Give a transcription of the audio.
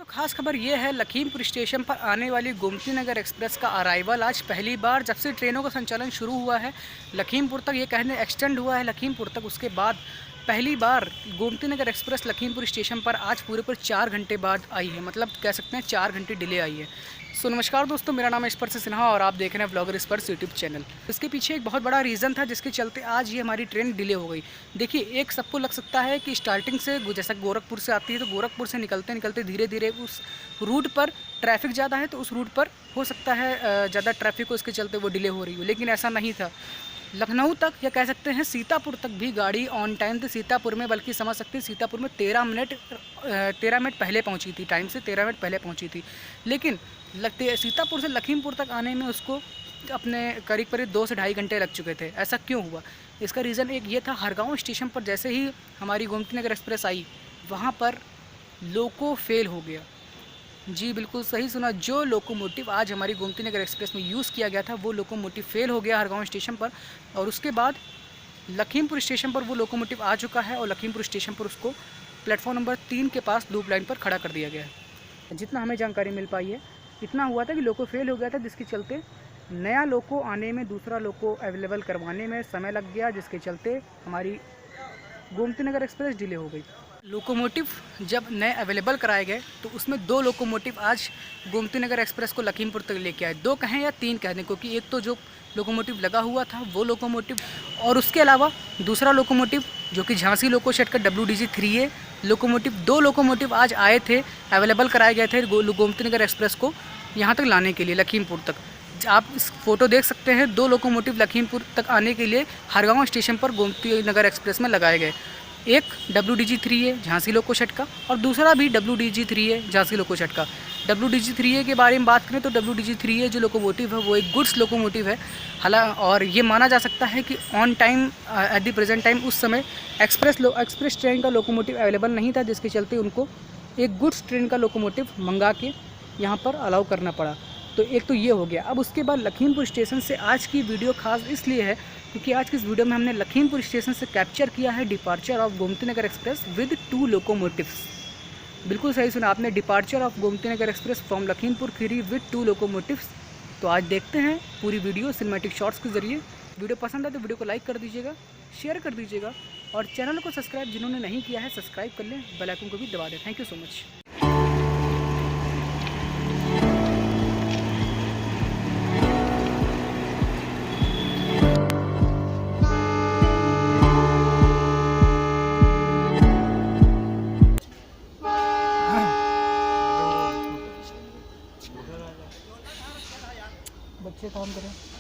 तो खास खबर ये है, लखीमपुर स्टेशन पर आने वाली गोमती नगर एक्सप्रेस का अराइवल आज पहली बार जब से ट्रेनों का संचालन शुरू हुआ है लखीमपुर तक, ये कहने एक्सटेंड हुआ है लखीमपुर तक, उसके बाद पहली बार गोमती नगर एक्सप्रेस लखीमपुर स्टेशन पर आज पूरे 4 घंटे बाद आई है। मतलब कह सकते हैं 4 घंटे डिले आई है। सो नमस्कार दोस्तों, मेरा नाम है स्पर्श सिन्हा और आप देख रहे हैं ब्लॉगर स्पर्श यूट्यूब चैनल। इसके पीछे एक बहुत बड़ा रीज़न था जिसके चलते आज ये हमारी ट्रेन डिले हो गई। देखिए, एक सबको लग सकता है कि स्टार्टिंग से जैसा गोरखपुर से आती है तो गोरखपुर से निकलते निकलते धीरे धीरे उस रूट पर ट्रैफिक ज़्यादा है तो उस रूट पर हो सकता है ज़्यादा ट्रैफिक हो, इसके चलते वो डिले हो रही हो, लेकिन ऐसा नहीं था। लखनऊ तक या कह सकते हैं सीतापुर तक भी गाड़ी ऑन टाइम थी। सीतापुर में बल्कि समझ सकते हैं सीतापुर में 13 मिनट पहले पहुंची थी, टाइम से 13 मिनट पहले पहुंची थी। लेकिन सीतापुर से लखीमपुर तक आने में उसको अपने करीब 2 से ढाई घंटे लग चुके थे। ऐसा क्यों हुआ? इसका रीज़न एक ये था, हरगांव स्टेशन पर जैसे ही हमारी गोमती नगर एक्सप्रेस आई वहाँ पर लोको फेल हो गया। जी बिल्कुल सही सुना, जो लोकोमोटिव आज हमारी गोमती नगर एक्सप्रेस में यूज़ किया गया था वो लोकोमोटिव फेल हो गया हरगांव स्टेशन पर, और उसके बाद लखीमपुर स्टेशन पर वो लोकोमोटिव आ चुका है और लखीमपुर स्टेशन पर उसको प्लेटफॉर्म नंबर 3 के पास लूप लाइन पर खड़ा कर दिया गया है। जितना हमें जानकारी मिल पाई है इतना हुआ था कि लोको फेल हो गया था, जिसके चलते नया लोको आने में, दूसरा लोको अवेलेबल करवाने में समय लग गया, जिसके चलते हमारी गोमती नगर एक्सप्रेस डिले हो गई। लोकोमोटिव जब नए अवेलेबल कराए गए तो उसमें 2 लोकोमोटिव आज गोमती नगर एक्सप्रेस को लखीमपुर तक लेके आए। 2 कहें या 3 कह दें, क्योंकि एक तो जो लोकोमोटिव लगा हुआ था वो लोकोमोटिव, और उसके अलावा दूसरा लोकोमोटिव जो कि झांसी लोको शेड का WDG3A लोकोमोटिव, 2 लोकोमोटिव आज आए थे, अवेलेबल कराए गए थे गोमती नगर एक्सप्रेस को यहाँ तक लाने के लिए, लखीमपुर तक। आप इस फोटो देख सकते हैं, 2 लोकोमोटिव लखीमपुर तक आने के लिए हरगांव स्टेशन पर गोमती नगर एक्सप्रेस में लगाए गए। एक WDG3A झांसी लोको शेड का और दूसरा भी WDG3A झांसी लोको शेड का। WDG3A के बारे में बात करें तो WDG3A जो लोकोमोटिव है वो एक गुड्स लोकोमोटिव है। हालांकि और ये माना जा सकता है कि on time at the present time उस समय एक्सप्रेस ट्रेन का लोकोमोटिव अवेलेबल नहीं था, जिसके चलते उनको एक गुड्स ट्रेन का लोकोमोटिव मंगा के यहाँ पर अलाउ करना पड़ा। तो एक तो ये हो गया। अब उसके बाद लखीमपुर स्टेशन से आज की वीडियो खास इसलिए है क्योंकि आज की इस वीडियो में हमने लखीमपुर स्टेशन से कैप्चर किया है departure of Gomti Nagar express with 2 locomotives. बिल्कुल सही सुना आपने, departure of Gomti Nagar express from Lakhimpur Kheri with 2 locomotives. तो आज देखते हैं पूरी वीडियो सिनेमैटिक शॉट्स के जरिए। वीडियो पसंद है तो वीडियो को लाइक कर दीजिएगा, शेयर कर दीजिएगा और चैनल को सब्सक्राइब जिन्होंने नहीं किया है सब्सक्राइब कर लें, बेल आइकन को भी दबा दें। Thank you so much. बच्चे काम करें।